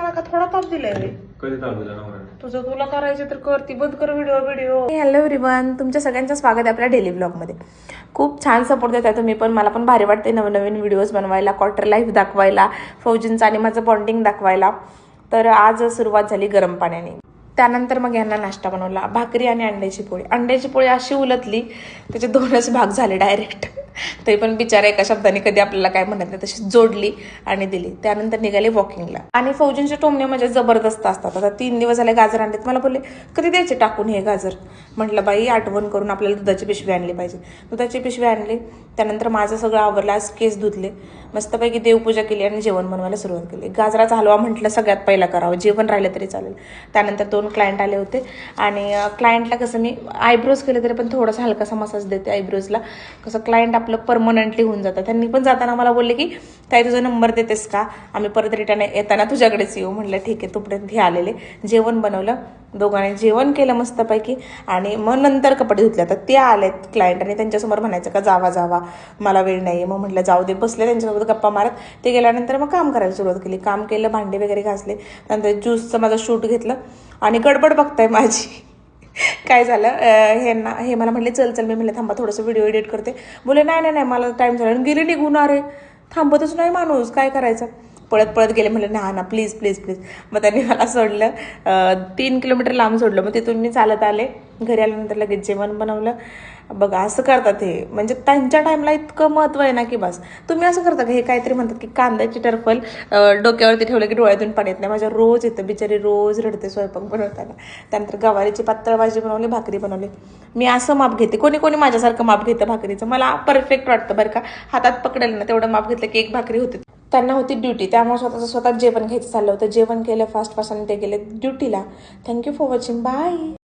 मला का थोडा ताप दिलाय रे. कधी ताप दिला ना? तुझं तुला करायचं तर कर, ती बंद कर व्हिडिओ. हॅलो एव्हरीवन, तुमच्या सगळ्यांचं स्वागत आहे आपल्या डेली ब्लॉगमध्ये. खूप छान सपोर्ट देताय तुम्ही पण. मला पण भारी वाटते नवीन व्हिडिओज बनवायला, क्वार्टर लाईफ दाखवायला, फौजींचं आणि माझं बॉन्डिंग दाखवायला. तर आज सुरुवात झाली गरम पाण्याने. त्यानंतर मग यांना नाश्ता बनवला, भाकरी आणि अंड्याची पोळी. अंड्याची पोळी अशी उलटली, त्याचे 2च भाग झाले डायरेक्ट. तरी पण बिचारा एका शब्दाने कधी आपल्याला काय म्हणत नाही तशी जोडली आणि दिली. त्यानंतर निघाले वॉकिंगला. आणि फौजींचे टोमणे म्हणजे जबरदस्त असतात. आता 3 दिवस झाले गाजर आणलेत. मला बोलले कधी द्यायचे टाकून हे गाजर. म्हटलं बाई आठवण करून आपल्याला दुधाची पिशवी आणली पाहिजे. दुधाची पिशवी आणली. त्यानंतर माझं सगळं आवरलं. आज केस धुतले, मस्तपैकी देवपूजा केली आणि जेवण बनवायला सुरुवात केली. गाजराचा हलवा म्हटलं सगळ्यात पहिला करावं, जेवण राहिलं तरी चालेल. त्यानंतर 2 क्लायंट आले होते आणि क्लायंटला कसं मी आयब्रोज केले तरी पण थोडासा हलकासा मसाज देते आयब्रोजला. कसं क्लायंट आपलं परमनंटली होऊन जातं. त्यांनी पण जाताना मला बोलले की ताई तुझा नंबर देतेस का, आम्ही परत रिटर्न येताना तुझ्याकडेच येऊ. म्हटलं ठीक आहे. तोपर्यंत हे आलेले. जेवण बनवलं, दोघांनी जेवण केलं मस्तपैकी आणि मग नंतर कपडे धुतले. आता ते आलेत क्लायंट आणि त्यांच्यासमोर म्हणायचं का जावा मला वेळ नाही. मग म्हटलं जाऊ दे, बसले त्यांच्यासोबत गप्पा मारत. ते गेल्यानंतर मग काम करायला सुरुवात केली. काम केलं, भांडे वगैरे घासले. नंतर ज्यूसचं माझं शूट घेतलं आणि गडबड बघताय माझी. काय झालं, हे मला म्हणले चल मी म्हणले थांबा थोडंसं व्हिडिओ एडिट करते. बोले नाही मला टाईम झाला आणि गेले निघून. अरे थांबतच नाही माणूस, काय करायचं. पळत गेले. म्हणलं ना प्लीज. मग त्यांनी मला सोडलं, 3 किलोमीटर लांब सोडलं. मग तिथून मी चालत आले. घरी आल्यानंतर लगेच जेवण बनवलं. बघा असं करतात हे, म्हणजे त्यांच्या टाईमला इतकं महत्त्व आहे ना की बस. तुम्ही असं करता का? हे काहीतरी म्हणतात की कांद्याची टरफल डोक्यावरती ठेवलं की डोळ्यातून पाणी येत नाही. माझ्या रोज येतं, बिचारी रोज रडते स्वयंपाक बनवताना. त्यानंतर गवारीची पातळ भाजी बनवली, भाकरी बनवली. मी असं माप घेते, कोणी माझ्यासारखं माप घेतं भाकरीचं. मला परफेक्ट वाटतं बरं का. हातात पकडेल ना तेवढं माप घेतलं की 1 भाकरी होते. त्यांना होती ड्युटी, त्यामुळे स्वतःच जेवण घ्यायचं चाललं होतं. जेवण केलं फास्ट आणि ते गेले ड्युटीला. Thank you for watching. बाय.